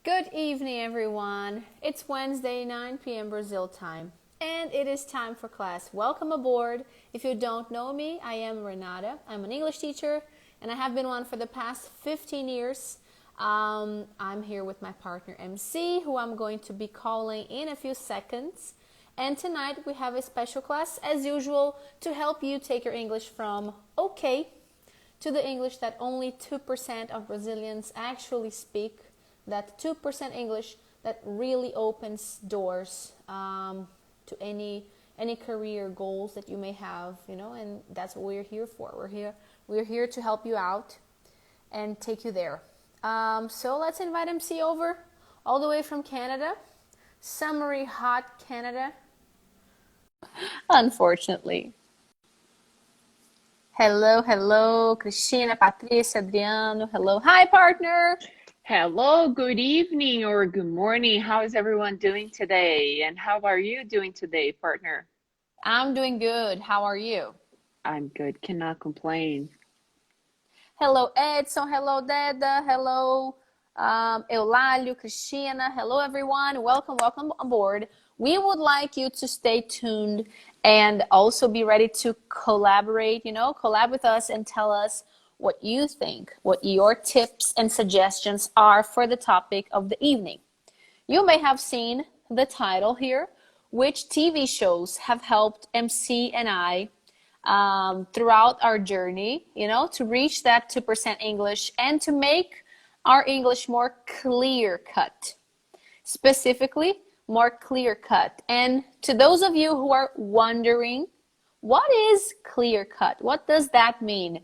Good evening, everyone. It's Wednesday, 9 p.m. Brazil time, and it is time for class. Welcome aboard. If you don't know me, I am Renata. I'm an English teacher, and I have been one for the past 15 years. I'm here with my partner MC, who I'm going to be calling in a few seconds. And tonight we have a special class, as usual, to help you take your English from okay to the English that only 2% of Brazilians actually speak, that 2% English that really opens doors to any career goals that you may have, and that's what we're here for. We're here to help you out and take you there. So let's invite MC over, all the way from Canada, summery hot Canada, unfortunately. Hello, Cristina, Patrícia, Adriano. Hello, hi, partner. Hello, good evening or good morning. How is everyone doing today? And how are you doing today, partner? I'm doing good. How are you? I'm good, cannot complain. Hello, Edson. Hello, Deda. Hello, Eulálio, Cristina. Hello, everyone. Welcome aboard. We would like you to stay tuned and also be ready to collaborate, collab with us and tell us what you think, what your tips and suggestions are for the topic of the evening. You may have seen the title here, which TV shows have helped MC and I throughout our journey, to reach that 2% English and to make our English more clear cut. Specifically, more clear cut. And to those of you who are wondering, what is clear cut? What does that mean?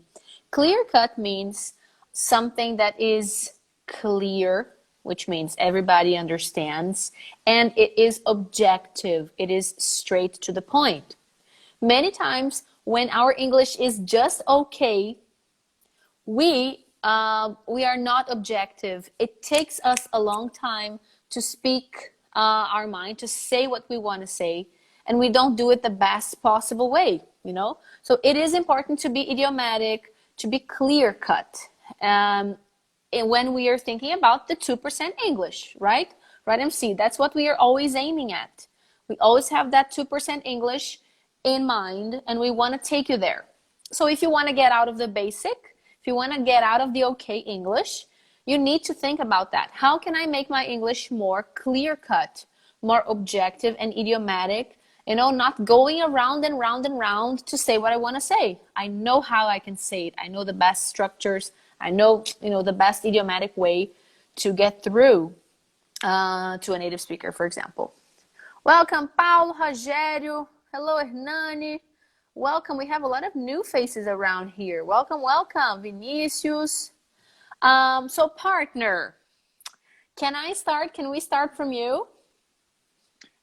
Clear cut means something that is clear, which means everybody understands, and it is objective. It is straight to the point. Many times when our English is just okay, we are not objective. It takes us a long time to speak our mind, to say what we want to say, and we don't do it the best possible way, So it is important to be idiomatic, to be clear cut when we are thinking about the 2% English, right? Right, MC? That's what we are always aiming at. We always have that 2% English in mind, and we want to take you there. So if you want to get out of the basic, if you want to get out of the okay English, you need to think about that. How can I make my English more clear cut, more objective and idiomatic? Not going around and round and round to say what I want to say. I know how I can say it. I know the best structures. I know, the best idiomatic way to get through to a native speaker, for example. Welcome, Paulo, Rogério. Hello, Hernani. Welcome. We have a lot of new faces around here. Welcome, Vinicius. So, partner, can I start? Can we start from you?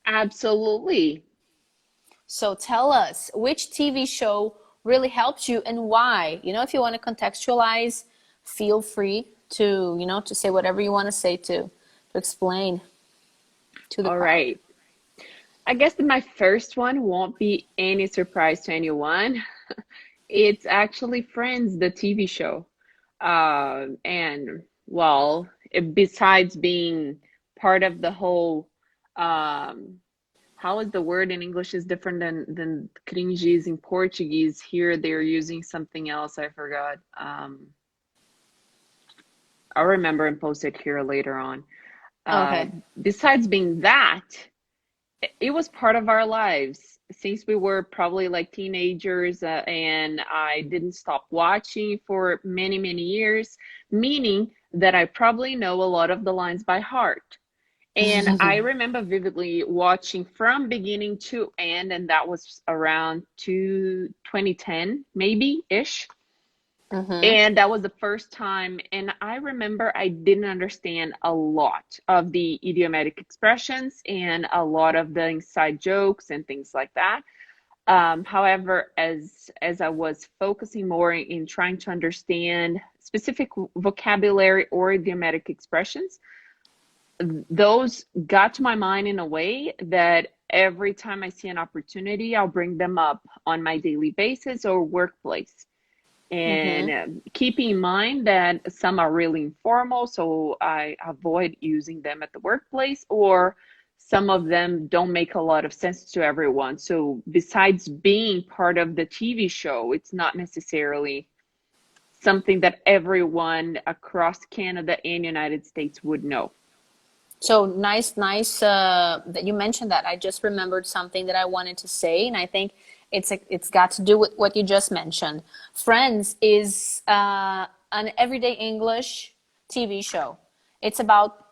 Absolutely. So tell us, which TV show really helped you and why? If you want to contextualize, feel free to, to say whatever you want to say to explain to the All crowd. right. I guess that my first one won't be any surprise to anyone. It's actually Friends, the TV show. And well, besides being part of the whole how is the word in English is different than cringes in Portuguese. Here they're using something else. I forgot. I'll remember and post it here later on. Okay. Besides being that, it was part of our lives since we were probably like teenagers, and I didn't stop watching for many, many years, meaning that I probably know a lot of the lines by heart. And I remember vividly watching from beginning to end, and that was around 2010, maybe-ish. And that was the first time. And I remember I didn't understand a lot of the idiomatic expressions and a lot of the inside jokes and things like that. However, as I was focusing more in trying to understand specific vocabulary or idiomatic expressions, those got to my mind in a way that every time I see an opportunity, I'll bring them up on my daily basis or workplace. And Mm-hmm. keep in mind that some are really informal, so I avoid using them at the workplace, or some of them don't make a lot of sense to everyone. So besides being part of the TV show, it's not necessarily something that everyone across Canada and United States would know. So nice that you mentioned that. I just remembered something that I wanted to say, and I think it's got to do with what you just mentioned. Friends is an everyday English TV show. It's about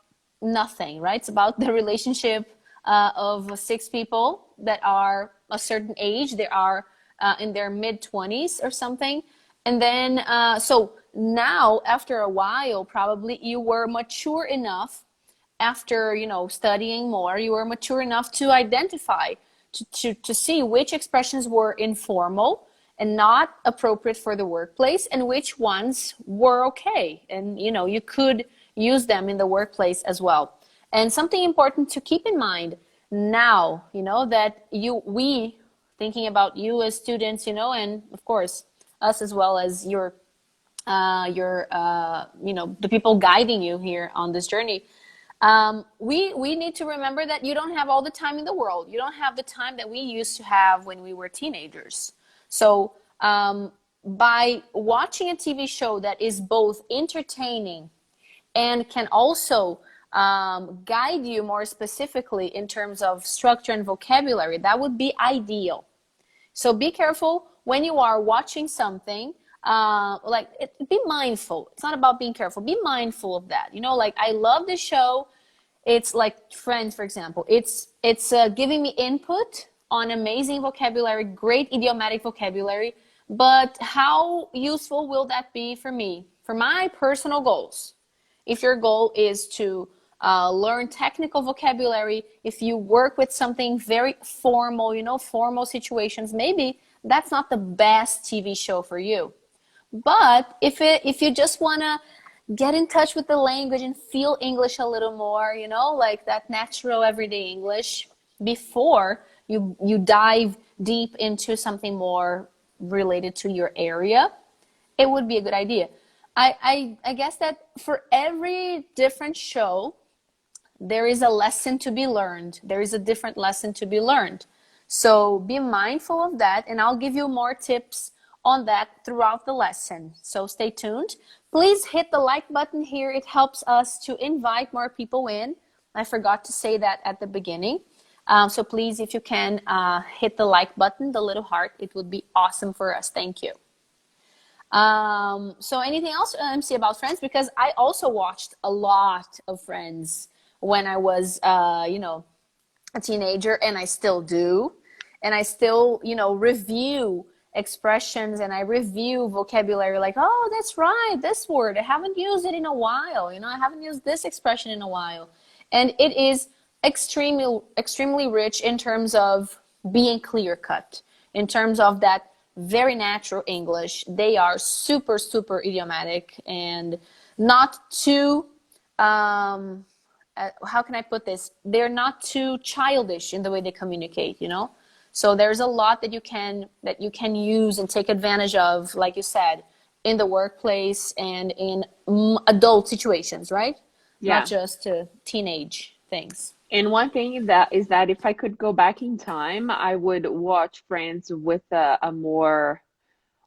nothing, right? It's about the relationship of six people that are a certain age. They are in their mid 20s or something, and then so now after a while, probably you were mature enough after studying more, you were mature enough to identify to see which expressions were informal and not appropriate for the workplace and which ones were okay, and you could use them in the workplace as well. And something important to keep in mind now, that we thinking about you as students, and of course us as well as the people guiding you here on this journey. We need to remember that you don't have all the time in the world. You don't have the time that we used to have when we were teenagers. So by watching a TV show that is both entertaining and can also guide you more specifically in terms of structure and vocabulary, that would be ideal. So be careful when you are watching something. Be mindful. It's not about being careful. Be mindful of that. Like I love this show. It's like Friends, for example. It's giving me input on amazing vocabulary, great idiomatic vocabulary. But how useful will that be for me, for my personal goals? If your goal is to learn technical vocabulary, if you work with something very formal, formal situations, maybe that's not the best TV show for you. But if you just want to get in touch with the language and feel English a little more, like that natural everyday English, before you dive deep into something more related to your area, it would be a good idea. I guess that for every different show, there is a lesson to be learned. There is a different lesson to be learned. So be mindful of that, and I'll give you more tips on that throughout the lesson. So stay tuned. Please hit the like button here. It helps us to invite more people in. I forgot to say that at the beginning. So please, if you can, hit the like button, the little heart. It would be awesome for us. Thank you. So anything else, MC, about Friends? Because I also watched a lot of Friends when I was, a teenager, and I still do. And I still, review expressions and I review vocabulary like, oh, that's right, this word. I haven't used it in a while. I haven't used this expression in a while. And it is extremely rich in terms of being clear cut, in terms of that very natural English. They are super, super idiomatic and not too, how can I put this? They're not too childish in the way they communicate, So there's a lot that you can use and take advantage of, like you said, in the workplace and in adult situations, right? Not Yeah. just teenage things. And one thing that is that if I could go back in time, I would watch Friends with a more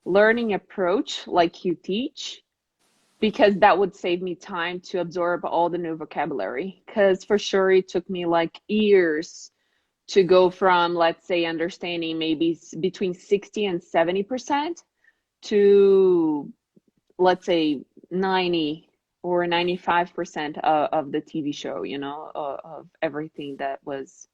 learning approach, like you teach, because that would save me time to absorb all the new vocabulary. Because for sure, it took me like years to go from, let's say, understanding maybe between 60 and 70% to, let's say, 90 or 95% of the TV show, of everything that was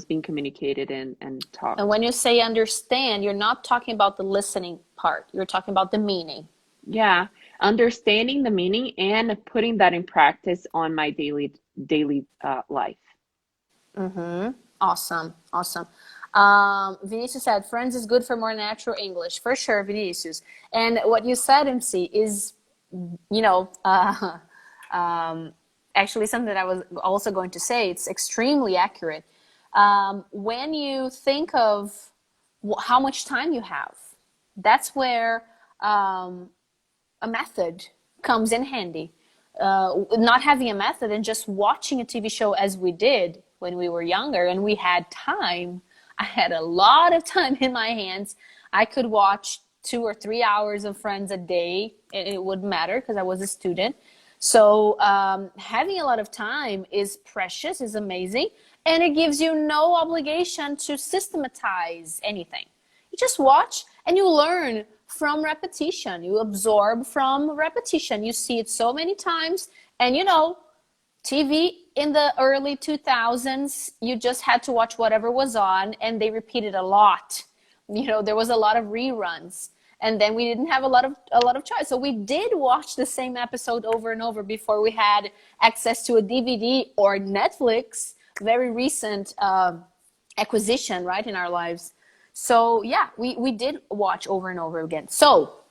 being communicated and And talked. when you say understand, you're not talking about the listening part. You're talking about the meaning. Yeah, understanding the meaning and putting that in practice on my daily life. Mm-hmm. Awesome. Awesome. Vinicius said, Friends is good for more natural English. For sure, Vinicius. And what you said, MC, is, you know, uh, um, actually something that I was also going to say. It's extremely accurate. When you think of how much time you have, that's where a method comes in handy. Not having a method and just watching a TV show as we did when we were younger and we had time. I had a lot of time in my hands. I could watch 2 or 3 hours of Friends a day. It wouldn't matter because I was a student. So having a lot of time is precious, is amazing, and it gives you no obligation to systematize anything. You just watch and you learn from repetition. You absorb from repetition. You see it so many times. And you know, TV in the early 2000s, you just had to watch whatever was on, and they repeated a lot. You know, there was a lot of reruns. And then we didn't have a lot of choice. So we did watch the same episode over and over before we had access to a DVD or Netflix, very recent acquisition, right, in our lives. So yeah, we did watch over and over again. So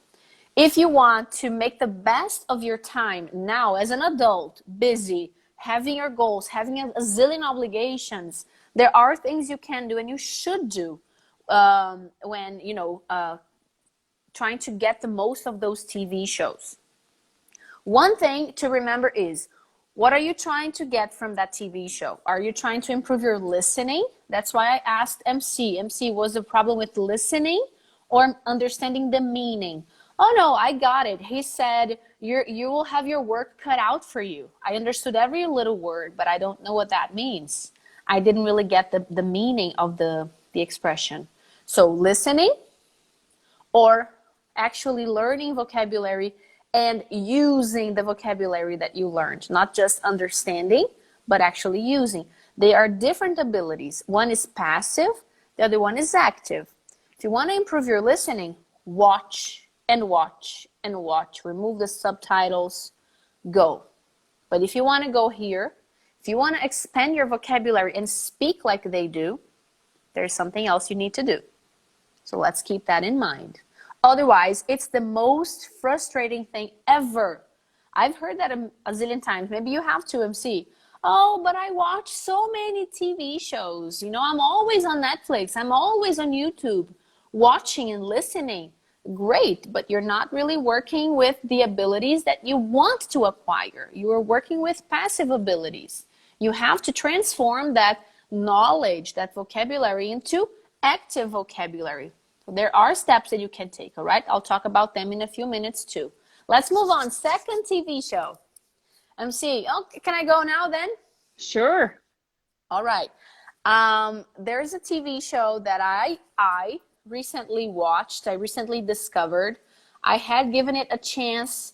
if you want to make the best of your time now as an adult, busy, having your goals, having a zillion obligations, there are things you can do and you should do when, you know, trying to get the most of those TV shows. One thing to remember is, what are you trying to get from that TV show? Are you trying to improve your listening? That's why I asked MC. MC, was the problem with listening or understanding the meaning? Oh no, I got it. He said, you will have your work cut out for you. I understood every little word, but I don't know what that means. I didn't really get the meaning of the expression. So listening or actually learning vocabulary and using the vocabulary that you learned, not just understanding, but actually using. They are different abilities. One is passive, the other one is active. If you want to improve your listening, watch and watch and watch. Remove the subtitles, go. But if you want to go here, if you want to expand your vocabulary and speak like they do, there's something else you need to do. So let's keep that in mind. Otherwise, it's the most frustrating thing ever. I've heard that a zillion times. Maybe you have to, MC. Oh, but I watch so many TV shows. You know, I'm always on Netflix. I'm always on YouTube, watching and listening. Great, but you're not really working with the abilities that you want to acquire. You are working with passive abilities. You have to transform that knowledge, that vocabulary, into active vocabulary. There are steps that you can take, all right? I'll talk about them in a few minutes too. Let's move on. Second TV show. MC, oh, can I go now then? Sure. All right. There's a TV show that I recently watched. I recently discovered. I had given it a chance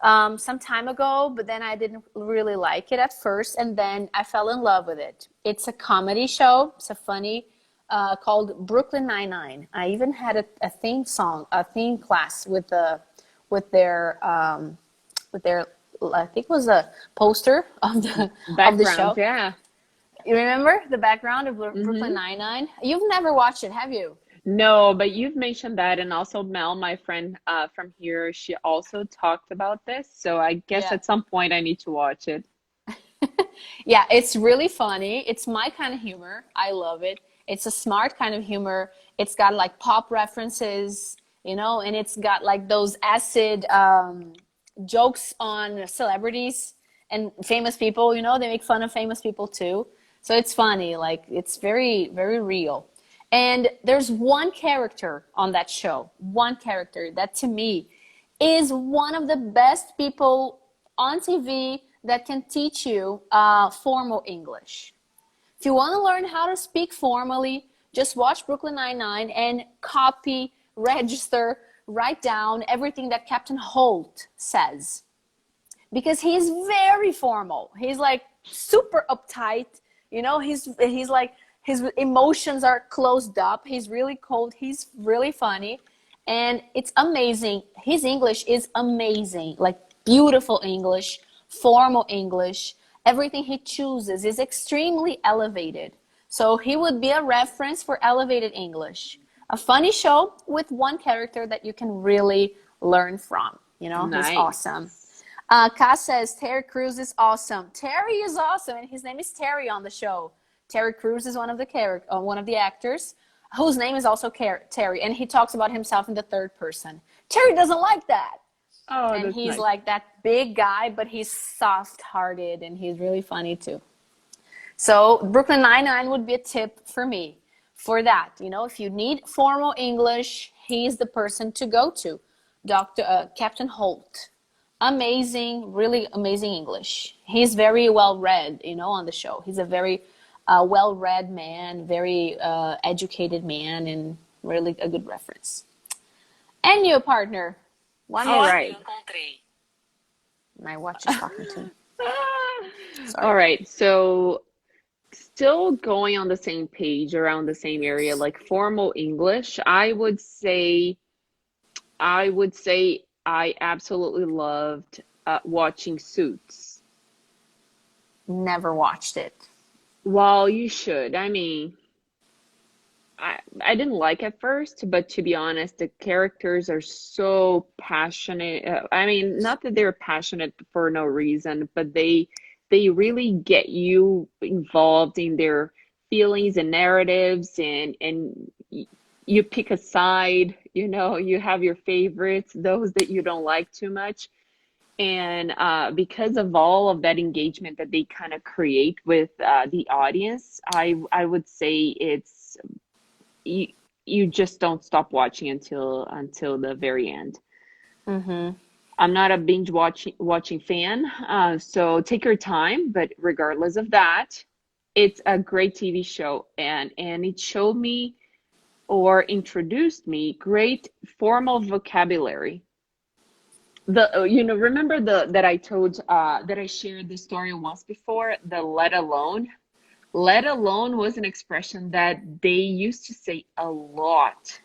some time ago, but then I didn't really like it at first, and then I fell in love with it. It's a comedy show. It's a funny called Brooklyn Nine-Nine. I even had a theme song, a theme class with their I think it was a poster of the show. Yeah. You remember the background of Brooklyn Nine-Nine? You've never watched it, have you? No, but you've mentioned that, and also Mel, my friend from here, she also talked about this. So I guess at some point I need to watch it. Yeah, it's really funny. It's my kind of humor. I love it. It's a smart kind of humor. It's got like pop references, you know, and it's got like those acid jokes on celebrities and famous people, you know, they make fun of famous people too. So it's funny, like it's very, very real. And there's one character on that show, one character that to me is one of the best people on TV that can teach you formal English. If you want to learn how to speak formally, just watch Brooklyn Nine-Nine and copy, register, write down everything that Captain Holt says. Because he's very formal. He's like super uptight. You know, he's like, his emotions are closed up. He's really cold. He's really funny. And it's amazing. His English is amazing. Like beautiful English, formal English. Everything he chooses is extremely elevated. So he would be a reference for elevated English. A funny show with one character that you can really learn from. You know, Nice. he's awesome. Cass says, Terry Crews is awesome. Terry is awesome, and his name is Terry on the show. Terry Crews is one of the actors. whose name is also Terry, and he talks about himself in the third person. Terry doesn't like that. Oh, And that's he's nice. like that big guy, but he's soft-hearted and he's really funny too. So Brooklyn Nine-Nine would be a tip for me for that. You know, if you need formal English, he's the person to go to. Captain Holt. Amazing, really amazing English. He's very well read, you know, on the show. He's a very well read man, very educated man, and really a good reference. And you, partner. One All more. right. My watch is talking to me. All Sorry. right. So still going on the same page around the same area, like formal English, I would say I absolutely loved watching Suits. Never watched it. Well, you should. I mean, I didn't like at first, but to be honest, the characters are so passionate. I mean, not that they're passionate for no reason, but they really get you involved in their feelings and narratives, and you pick a side. You know, you have your favorites, those that you don't like too much. And because of all of that engagement that they kind of create with the audience, I would say it's you you just don't stop watching until the very end. Mm-hmm. I'm not a binge watching fan, so take your time. But regardless of that, it's a great TV show, and it showed me or introduced me great formal vocabulary. Remember the that I told that I shared the story once before, the let alone. Let alone was an expression that they used to say a lot.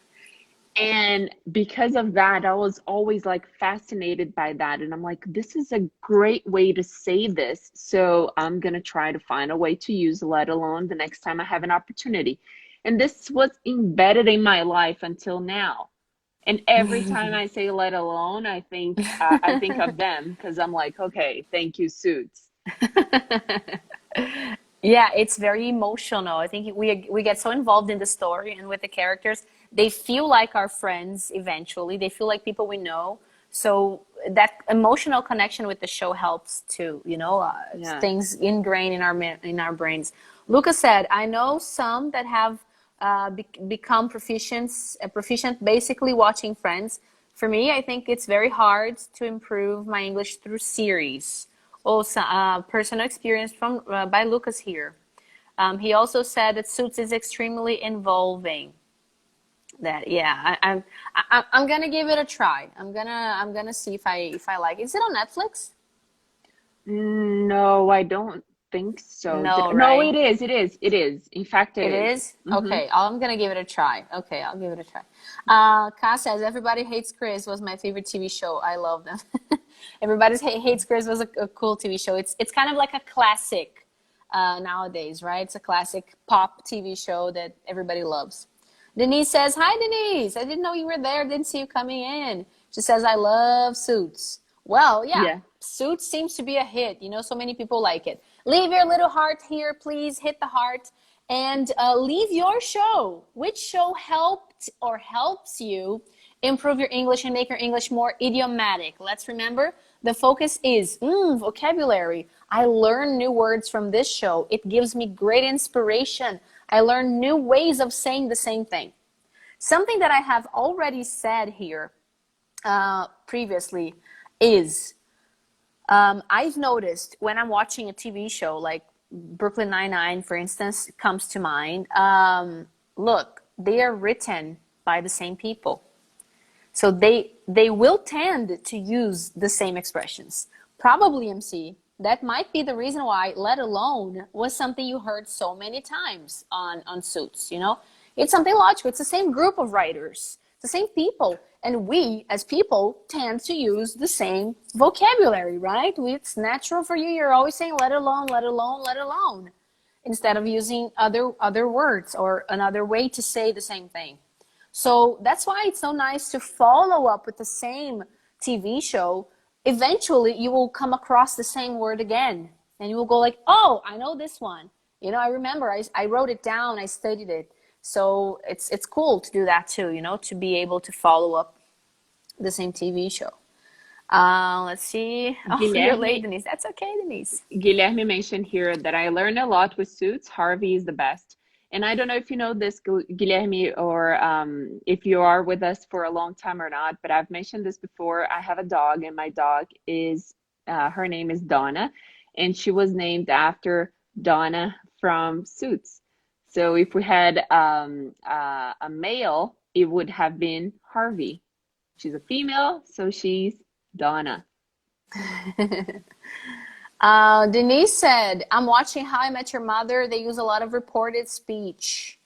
And because of that, I was always like fascinated by that. And I'm like, this is a great way to say this. So I'm going to try to find a way to use let alone the next time I have an opportunity. And this was embedded in my life until now. And every time I say let alone, I think of them because I'm like, okay, thank you, Suits. Yeah, it's very emotional. I think we get so involved in the story and with the characters, they feel like our friends eventually. They feel like people we know. So that emotional connection with the show helps too, you know, Yeah. things ingrained in our brains. Lucas said, "I know some that have become proficient basically watching Friends. For me, I think it's very hard to improve my English through series." Also, personal experience from by Lucas here. He also said that Suits is extremely involving. That yeah, I'm gonna give it a try. I'm gonna see if I like it. Is it on Netflix? No, I don't think so. No, No, right? it is. It is. It is. In fact, it It is. is? Hmm. Okay, I'm gonna give it a try. Okay, I'll give it a try. Ka says, Everybody Hates Chris was my favorite TV show. I love them. Hates Chris was a cool TV show. It's kind of like a classic nowadays, right? It's a classic pop TV show that everybody loves. Denise says, Hi, Denise. I didn't know you were there. Didn't see you coming in. She says, I love Suits. Well, yeah, Yeah. Suits seems to be a hit. You know, so many people like it. Leave your little heart here, please. Hit the heart and leave your show. Which show helped or helps you improve your English and make your English more idiomatic? Let's remember the focus is vocabulary. I learn new words from this show. It gives me great inspiration. I learn new ways of saying the same thing. Something that I have already said here previously is I've noticed when I'm watching a TV show like Brooklyn Nine-Nine, for instance, comes to mind. Look, they are written by the same people. So they will tend to use the same expressions. Probably, MC, that might be the reason why let alone was something you heard so many times on Suits, you know? It's something logical. It's the same group of writers, the same people. And we, as people, tend to use the same vocabulary, right? It's natural for you. You're always saying let alone, let alone, let alone, instead of using other words or another way to say the same thing. So that's why it's so nice to follow up with the same TV show. Eventually, you will come across the same word again. And you will go like, oh, I know this one. You know, I remember I wrote it down, I studied it. So it's cool to do that too, you know, to be able to follow up the same TV show. Let's see. Oh, you're late, Guilherme Denise. That's okay, Denise. Guilherme mentioned here that I learned a lot with Suits. Harvey is the best. And I don't know if you know this, Guilherme, or if you are with us for a long time or not, but I've mentioned this before. I have a dog, and my dog is, her name is Donna, and she was named after Donna from Suits. So if we had a male, it would have been Harvey. She's a female, so she's Donna. Denise said, I'm watching How I Met Your Mother. They use a lot of reported speech.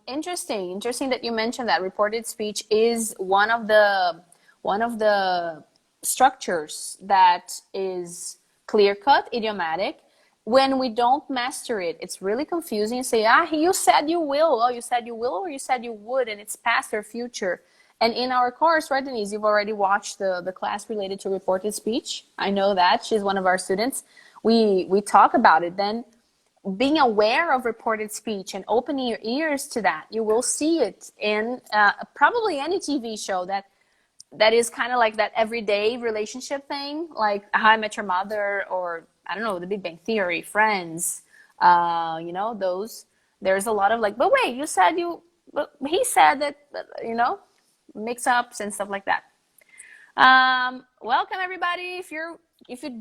Interesting that you mentioned that. Reported speech is one of the structures that is clear cut, idiomatic. When we don't master it, it's really confusing. You say, you said you will. Oh, you said you will, or you said you would, and it's past or future. And in our course, right, Denise, you've already watched the class related to reported speech. I know that. She's one of our students. We talk about it. Then being aware of reported speech and opening your ears to that, you will see it in probably any TV show that is kind of like that everyday relationship thing, like How I Met Your Mother, or I don't know, The Big Bang Theory, Friends, you know, those. There's a lot of like, but wait, but he said that, you know, mix-ups and stuff like that. Welcome everybody. If you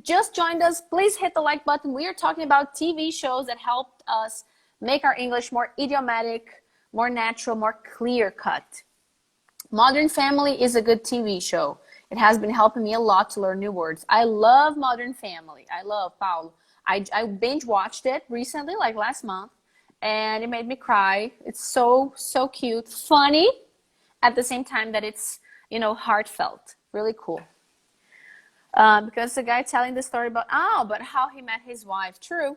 just joined us, please hit the like button. We are talking about TV shows that helped us make our English more idiomatic, more natural, more clear-cut. Modern Family is a good TV show. It has been helping me a lot to learn new words. I love Modern Family. I love Paulo. I binge watched it recently, like last month, and it made me cry. It's so cute, funny, at the same time that it's, you know, heartfelt. Really cool. Because the guy telling the story about, but how he met his wife. True.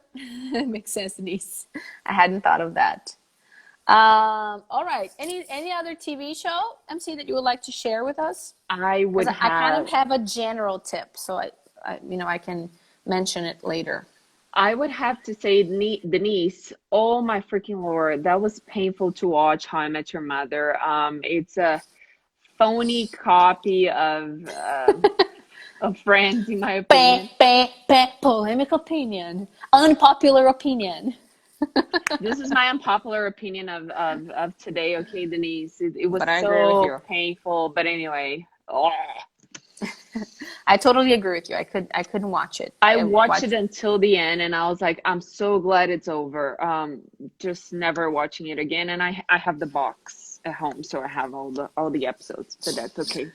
Makes sense, Denise. I hadn't thought of that. All right. Any other TV show, MC, that you would like to share with us? I would I kind of have have a general tip, so I can mention it later. I would have to say, Denise, oh my freaking Lord, that was painful to watch How I Met Your Mother. It's a phony copy of Friends, in my Bang, opinion. bang, bang. Polemic opinion. Unpopular opinion. This is my unpopular opinion of today, okay, Denise? It was But I agree with so you. painful, but anyway. Oh. I totally agree with you. I couldn't watch it. I watched it until the end, and I was like, I'm so glad it's over. Just never watching it again. And I have the box at home, so I have all the episodes, but that's okay.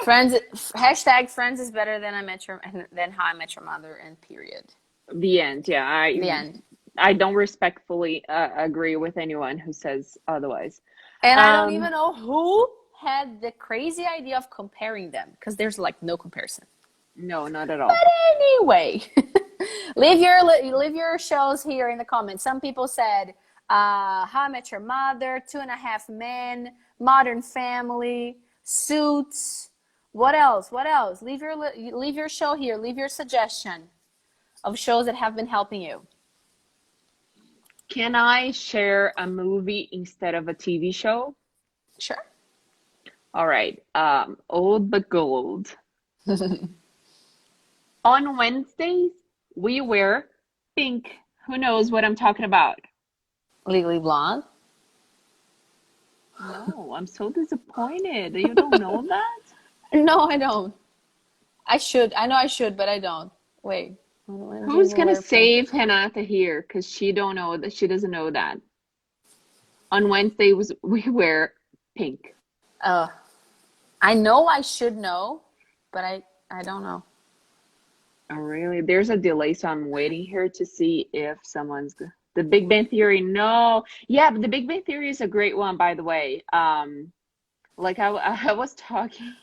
Friends hashtag Friends is better than How I Met Your Mother, and period. The end, yeah. The end. I don't respectfully agree with anyone who says otherwise. And I don't even know who had the crazy idea of comparing them, because there's like no comparison. No, not at all. But anyway, leave your shows here in the comments. Some people said How I Met Your Mother, 2.5 Men, Modern Family, Suits. What else? Leave your show here. Leave your suggestion of shows that have been helping you. Can I share a movie instead of a TV show? Sure. All right. Old but gold. On Wednesdays, we wear pink. Who knows what I'm talking about? Legally Blonde. No, I'm so disappointed. You don't know that? No, I don't. I should. I know I should, but I don't. Wait. Who's gonna save Renata here? Because she don't know that. She doesn't know that. On Wednesdays, we wear pink. I know I should know, but I don't know. Oh, really? There's a delay, so I'm waiting here to see if someone's The Big Bang Theory. No, yeah, but The Big Bang Theory is a great one, by the way. Like I was talking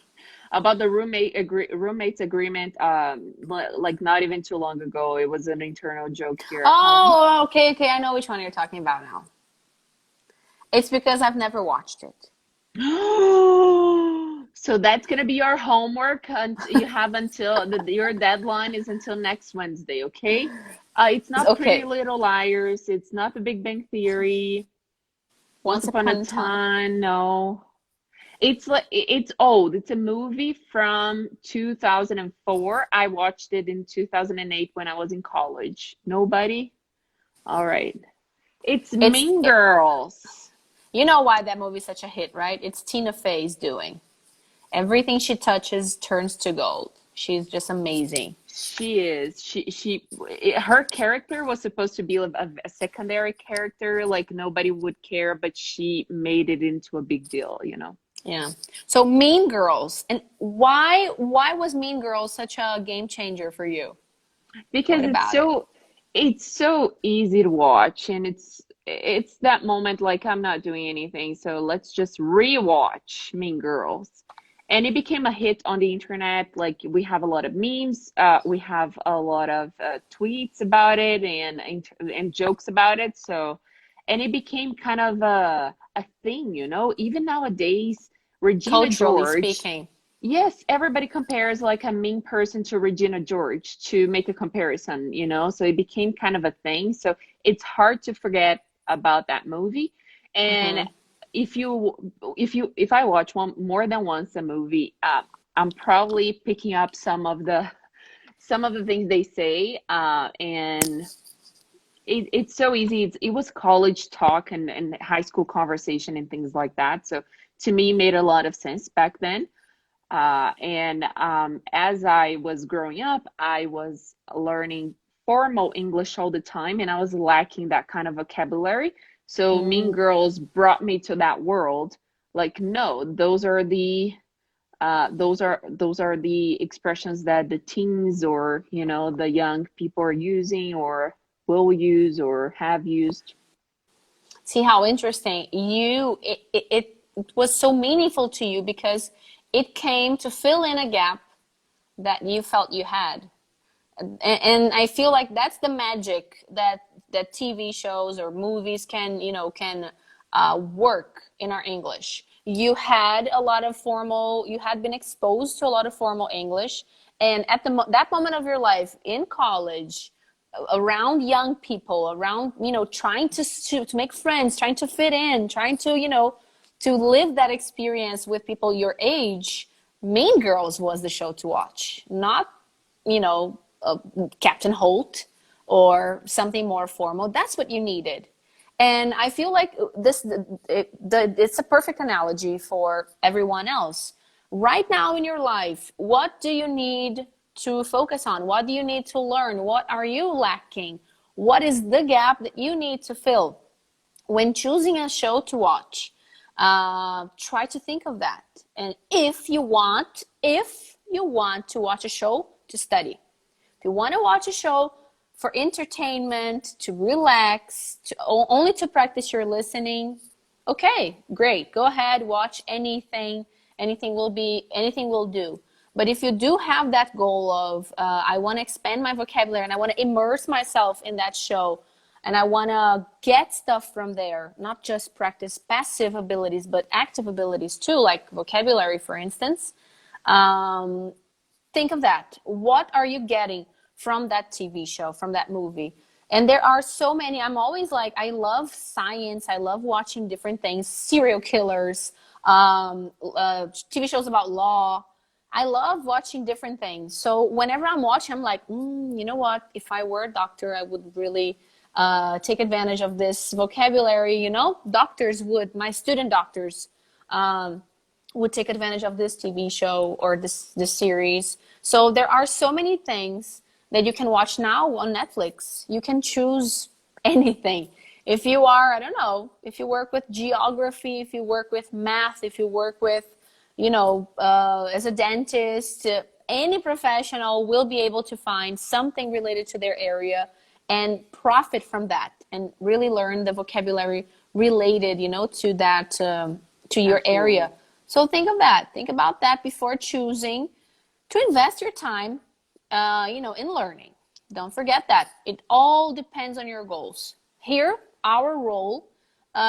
about the roommates agreement, like not even too long ago. It was an internal joke here at home. Oh, okay. I know which one you're talking about now. It's because I've never watched it. So that's gonna be your homework. You have until your deadline is until next Wednesday, okay? It's not Okay. Pretty Little Liars. It's not The Big Bang Theory. Once Once Upon a Upon a Time. Time, no. It's like it's old. It's a movie from 2004. I watched it in 2008 when I was in college. Nobody? All right. It's It's Mean it, Girls. you know why that movie's such a hit, right? It's Tina Fey's doing. Everything she touches turns to gold. She's just amazing. She is. Her character was supposed to be a secondary character, like nobody would care, but she made it into a big deal, you know? Yeah. So Mean Girls, and why was Mean Girls such a game changer for you? What Because about it? it's so easy to watch, and it's that moment like I'm not doing anything, so let's just rewatch Mean Girls. And it became a hit on the internet. Like we have a lot of memes, we have a lot of tweets about it and jokes about it. So, and it became kind of a thing, you know. Even nowadays, Regina Culturally George. speaking. Yes, everybody compares like a mean person to Regina George to make a comparison, you know? So it became kind of a thing. So it's hard to forget about that movie. And Hmm. if I watch one more than once a movie, I'm probably picking up some of the things they say, and it's so easy. It was college talk and high school conversation and things like that. So to me, it made a lot of sense back then. And as I was growing up, I was learning formal English all the time, and I was lacking that kind of vocabulary. So Mean Mm, Girls brought me to that world. Like, no, those are the expressions that the teens or the young people are using or will use or have used. see how interesting it was so meaningful to you because it came to fill in a gap that you felt you had. And I feel like that's the magic that TV shows or movies can work in our English. You had a lot of formal, you had been exposed to a lot of formal English, and at that moment of your life in college, around young people, around trying to make friends, trying to fit in, trying to to live that experience with people your age. Mean Girls was the show to watch, not you know, Captain Holt or something more formal. That's what you needed. And I feel like it's a perfect analogy for everyone else. Right now in your life, what do you need to focus on? What do you need to learn? What are you lacking? What is the gap that you need to fill? When choosing a show to watch, try to think of that. And if you want to watch a show to study, if you want to watch a show for entertainment, to relax, only to practice your listening, okay, great. Go ahead, watch anything. Anything will do. But if you do have that goal of I want to expand my vocabulary and I want to immerse myself in that show and I want to get stuff from there, not just practice passive abilities, but active abilities too, like vocabulary, for instance. Um, think of that. What are you getting from that TV show, from that movie? And there are so many. I'm always like, I love science. I love watching different things, serial killers, TV shows about law. I love watching different things. So whenever I'm watching, I'm like, you know what? If I were a doctor, I would really take advantage of this vocabulary. Doctors would, my student doctors, um, would take advantage of this TV show or this series. So there are so many things that you can watch now on Netflix. You can choose anything. If you are, I don't know, if you work with geography, if you work with math, if you work with, as a dentist, any professional will be able to find something related to their area and profit from that and really learn the vocabulary related, to that, to your area. Absolutely. So think of that. Think about that before choosing to invest your time, in learning. Don't forget that. It all depends on your goals. Here, our role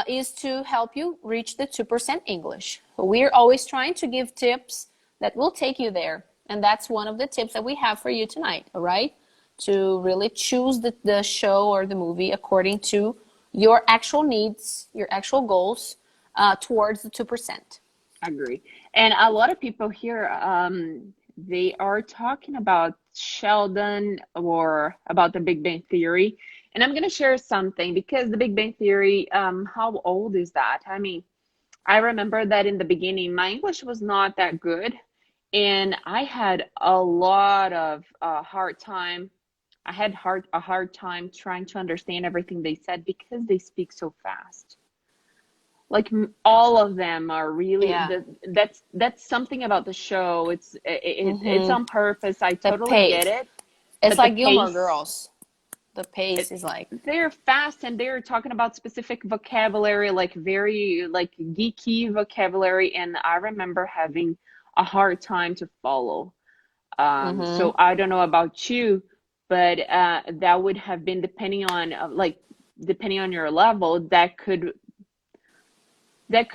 is to help you reach the 2% English. We're always trying to give tips that will take you there. And that's one of the tips that we have for you tonight, all right? To really choose the show or the movie according to your actual needs, your actual goals towards the 2%. Agree. And a lot of people here, they are talking about Sheldon or about the Big Bang Theory. And I'm going to share something because the Big Bang Theory, how old is that? I mean, I remember that in the beginning, my English was not that good. And I had a lot of hard time. I had a hard time trying to understand everything they said because they speak so fast. Like all of them are really Yeah. that's something about the show. It's Mm-hmm. on purpose. I The totally get pace. it, It's but the like Gilmore pace, Girls. The pace it, is like, they're fast and they're talking about specific vocabulary, like very like geeky vocabulary, and I remember having a hard time to follow. mm-hmm. So I don't know about you, but that would have been depending on depending on your level, that could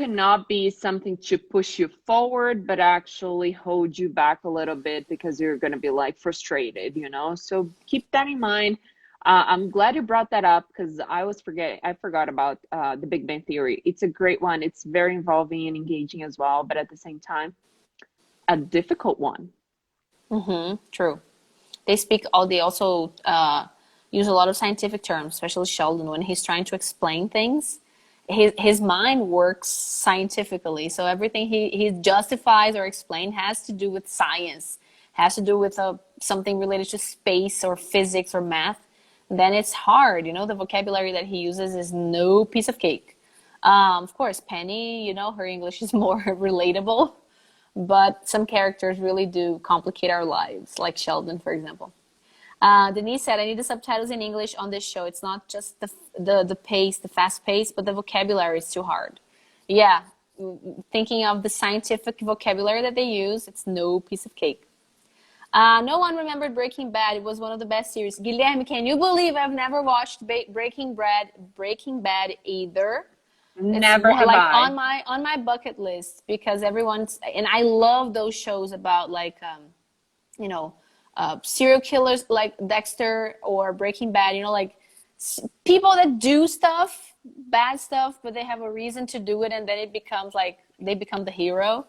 not be something to push you forward, but actually hold you back a little bit because you're going to be like frustrated, you know? So keep that in mind. I'm glad you brought that up because I forgot about the Big Bang Theory. It's a great one. It's very involving and engaging as well, but at the same time, a difficult one. Mm-hmm. True. They also use a lot of scientific terms, especially Sheldon when he's trying to explain things. His mind works scientifically, so everything he justifies or explains has to do with science, has to do with something related to space or physics or math. Then it's hard. The vocabulary that he uses is no piece of cake. Of course, Penny, her English is more relatable, but some characters really do complicate our lives, like Sheldon, for example. Denise said, "I need the subtitles in English on this show. It's not just the pace, the fast pace, but the vocabulary is too hard." Yeah, thinking of the scientific vocabulary that they use, it's no piece of cake. No one remembered Breaking Bad. It was one of the best series. Guilherme, can you believe I've never watched Breaking Bad either? It's Never have like I. on my bucket list because everyone's and I love those shows about like you know serial killers like Dexter or Breaking Bad. Like people that do stuff, bad stuff, but they have a reason to do it, and then it becomes like they become the hero.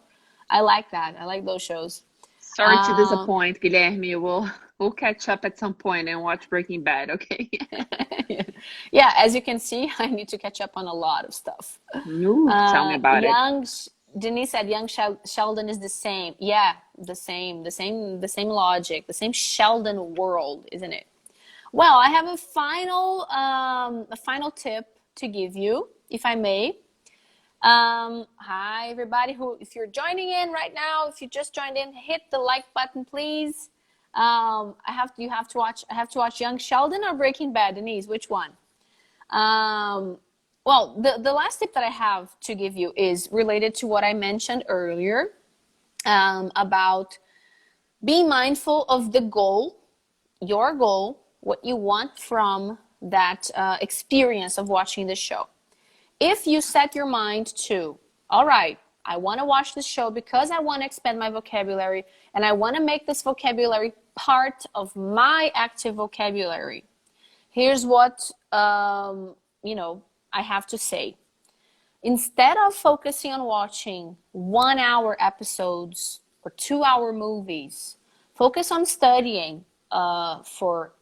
I like that. I like those shows. Sorry to Um, disappoint, Guilherme. We'll catch up at some point and watch Breaking Bad, okay? yeah, as you can see, I need to catch up on a lot of stuff. Ooh, tell me about it. Young Denise said young Sheldon is the same. Yeah, the same logic, the same Sheldon world, isn't it? Well, I have a final tip to give you, if I may. Hi everybody if you're joining in right now, if you just joined in, hit the like button, please. You have to watch. I have to watch Young Sheldon or Breaking Bad, Denise. Which one? Um, well, the last tip that I have to give you is related to what I mentioned earlier about being mindful of the goal, your goal, what you want from that experience of watching the show. If you set your mind to, all right, I want to watch this show because I want to expand my vocabulary and I want to make this vocabulary part of my active vocabulary. Here's what I have to say. Instead of focusing on watching 1 hour episodes or 2 hour movies, focus on studying for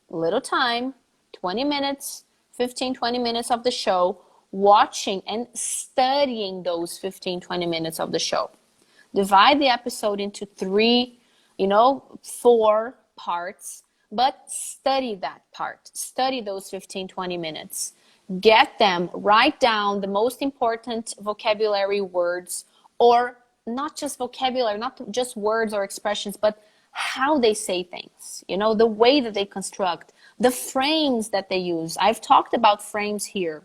little time, 20 minutes, 15, 20 minutes of the show, watching and studying those 15, 20 minutes of the show. Divide the episode into 3, 4 parts, but study that part. Study those 15, 20 minutes. Get them, write down the most important vocabulary words, or not just vocabulary, not just words or expressions, but how they say things, the way that they construct, the frames that they use. I've talked about frames here.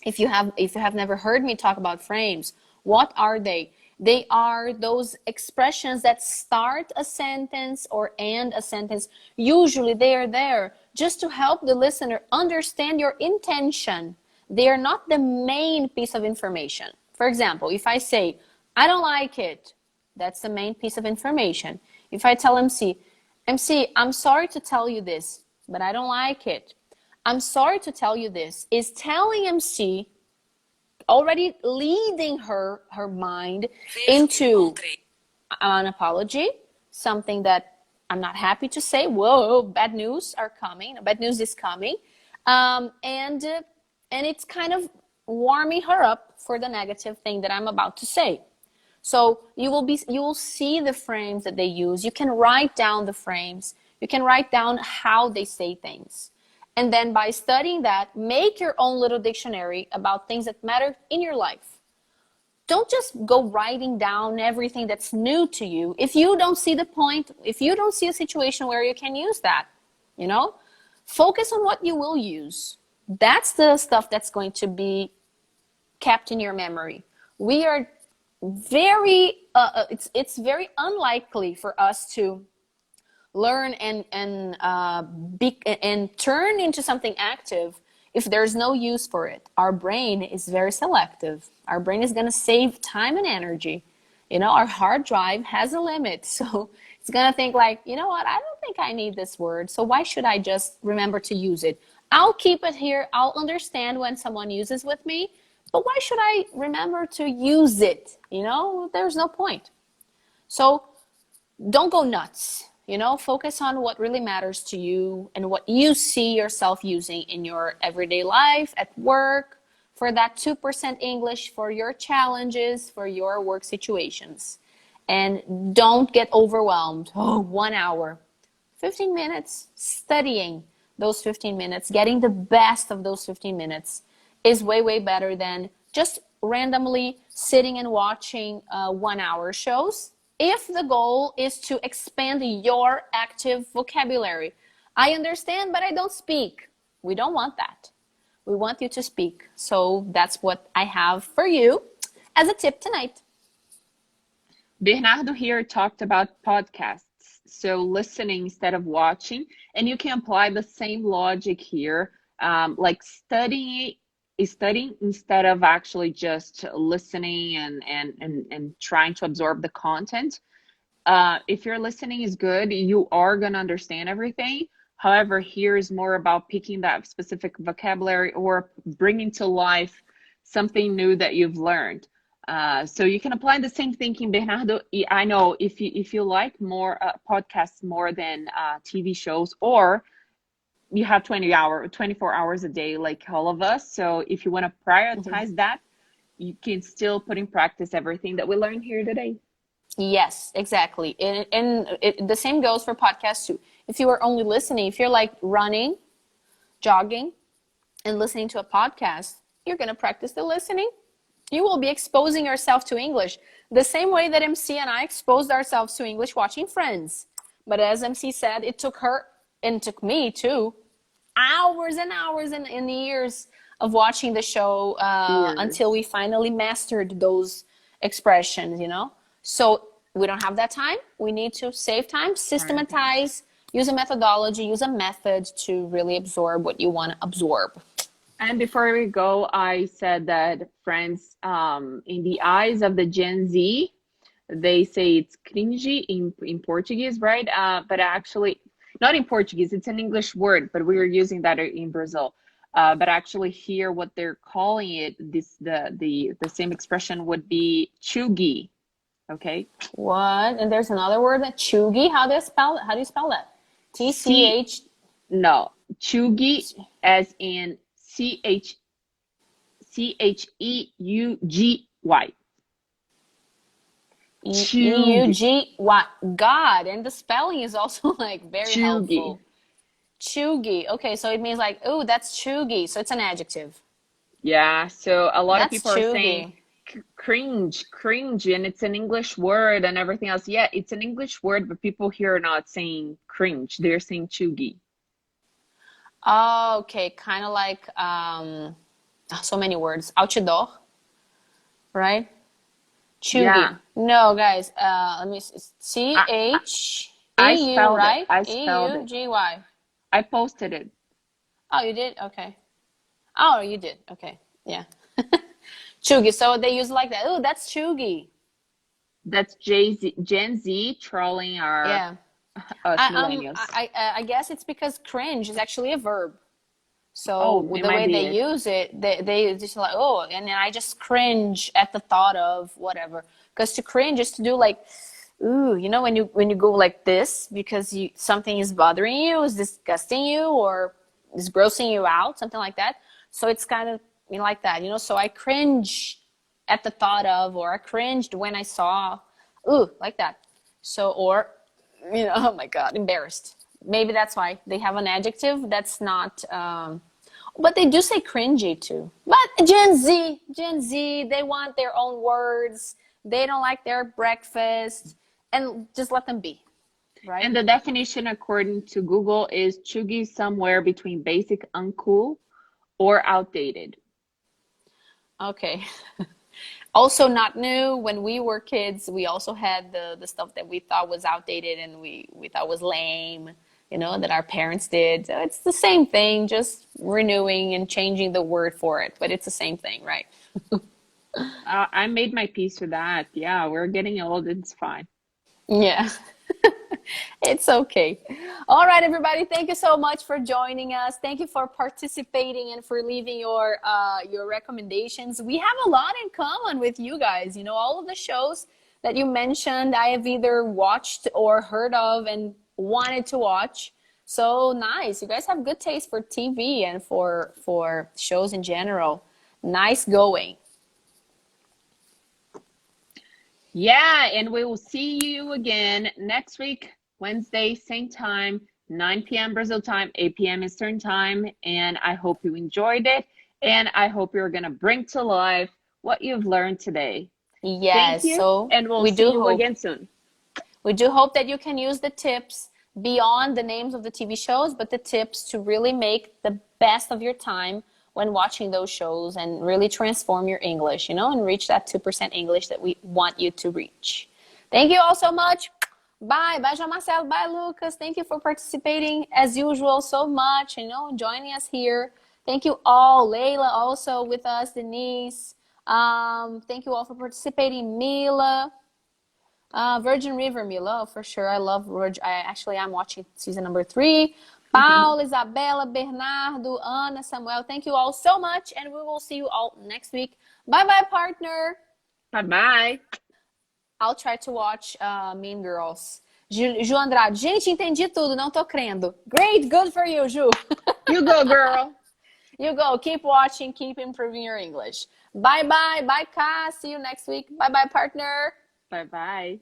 If you have never heard me talk about frames, what are they? They are those expressions that start a sentence or end a sentence. Usually they are there just to help the listener understand your intention. They are not the main piece of information. For example, if I say, I don't like it, that's the main piece of information. If I tell MC, I'm sorry to tell you this, but I don't like it. I'm sorry to tell you this, is telling MC, already leading her mind into an apology, something that I'm not happy to say. Whoa, bad news are coming. Bad news is coming, and it's kind of warming her up for the negative thing that I'm about to say. So you will see the frames that they use. You can write down the frames. You can write down how they say things. And then by studying that, make your own little dictionary about things that matter in your life. Don't just go writing down everything that's new to you. If you don't see the point, if you don't see a situation where you can use that, you know, focus on what you will use. That's the stuff that's going to be kept in your memory. We are it's very unlikely for us to learn and turn into something active if there's no use for it. Our brain is very selective. Our brain is going to save time and energy. You know, our hard drive has a limit, so it's going to think like, you know what, I don't think I need this word, so why should I just remember to use it? I'll keep it here. I'll understand when someone uses with me, but why should I remember to use it? You know, there's no point. So don't go nuts. You know, focus on what really matters to you and what you see yourself using in your everyday life, at work, for that 2% English, for your challenges, for your work situations. And don't get overwhelmed. Oh, 1 hour, 15 minutes studying those 15 minutes, getting the best of those 15 minutes is way, way better than just randomly sitting and watching 1 hour shows if the goal is to expand your active vocabulary. I understand, but I don't speak. We don't want that. We want you to speak. So that's what I have for you as a tip tonight. Bernardo here talked about podcasts, so listening instead of watching, and you can apply the same logic here, like studying instead of actually just listening and trying to absorb the content. If your listening is good, you are going to understand everything. However, here is more about picking that specific vocabulary or bringing to life something new that you've learned. So you can apply the same thinking, Bernardo. I know if you like more podcasts more than TV shows, or you have 24 hours a day like all of us. So if you want to prioritize that, you can still put in practice everything that we learned here today. Yes, exactly. The same goes for podcasts too. If you are only listening, if you're like running, jogging, and listening to a podcast, you're going to practice the listening. You will be exposing yourself to English the same way that MC and I exposed ourselves to English watching Friends. But as MC said, it took her and took me too hours and hours and in the years of watching the show until we finally mastered those expressions, you know? So we don't have that time. We need to save time, systematize, use a methodology, use a method to really absorb what you want to absorb. And before we go, I said that Friends, in the eyes of the Gen Z, they say it's cringy in Portuguese, right? But actually, not in Portuguese, it's an English word, but we are using that in Brazil. But actually here, what they're calling it, the same expression would be chuggy, okay? What? And there's another word, that chuggy. How do you spell it? How do you spell that? TCH. No, chuggy as in CHEUGY. EUGY. God. And the spelling is also like very Chuggy. helpful. Chuggy. Okay, so it means like, oh, that's chuggy. So it's an adjective. Yeah, so a lot of That's people are saying chuggy. cringe, and it's an English word and everything else. Yeah, it's an English word, but people here are not saying cringe. They're saying chuggy. Oh, okay, kind of like so many words. Outdoor, right? Yeah, Chuggy. No, guys. Let me I, I I CHEU, spelled it. right? I spelled it. EUGY. I posted it. Oh, you did? Okay. Oh, you did. Okay. Yeah. Chuggy. So they use it like that. Oh, that's chuggy. That's Gen Z trolling our Yeah. us I millennials. I guess it's because cringe is actually a verb. So Oh, with it the might way be they it. use it, they just like, oh, and then I just cringe at the thought of whatever. Because to cringe is to do like, ooh, you know, when you go like this because you something is bothering you, is disgusting you, or is grossing you out, something like that. So it's kind of like that, you know. So I cringe at the thought of, or I cringed when I saw, ooh, like that. So or, oh my God, embarrassed. Maybe that's why they have an adjective that's not. But they do say cringy too. But Gen Z, they want their own words. They don't like their breakfast, and just let them be, right? And the definition according to Google is chuggy somewhere between basic uncool or outdated. Okay. Also not new. When we were kids, we also had the stuff that we thought was outdated and we thought was lame, that our parents did. So it's the same thing, just renewing and changing the word for it, but it's the same thing, right? I made my peace with that. Yeah, we're getting old. It's fine. Yeah. It's okay. All right, everybody. Thank you so much for joining us. Thank you for participating and for leaving your recommendations. We have a lot in common with you guys. All of the shows that you mentioned, I have either watched or heard of and wanted to watch. So nice. You guys have good taste for TV and for shows in general. Nice going. Yeah, and we will see you again next week, Wednesday, same time, 9 p.m. Brazil time, 8 p.m. Eastern time. And I hope you enjoyed it. And I hope you're going to bring to life what you've learned today. Thank Yes. you, So and we'll we see do you hope. again soon. We do hope that you can use the tips beyond the names of the TV shows, but the tips to really make the best of your time when watching those shows and really transform your English, and reach that 2% English that we want you to reach. Thank you all so much. Bye. Bye, Jean Marcel. Bye, Lucas. Thank you for participating as usual so much, joining us here. Thank you all. Layla also with us, Denise. Thank you all for participating. Mila. Virgin River, Mila, for sure. I love Virgin. I'm watching season number 3. Paul, Isabella, Bernardo, Ana, Samuel. Thank you all so much, and we will see you all next week. Bye bye, partner. Bye bye. I'll try to watch Mean Girls. Ju Andrade. Gente, entendi tudo, não tô crendo. Great, good for you, Ju. You go, girl. You go. Keep watching, keep improving your English. Bye bye. Bye, Ka. See you next week. Bye bye, partner. Bye bye.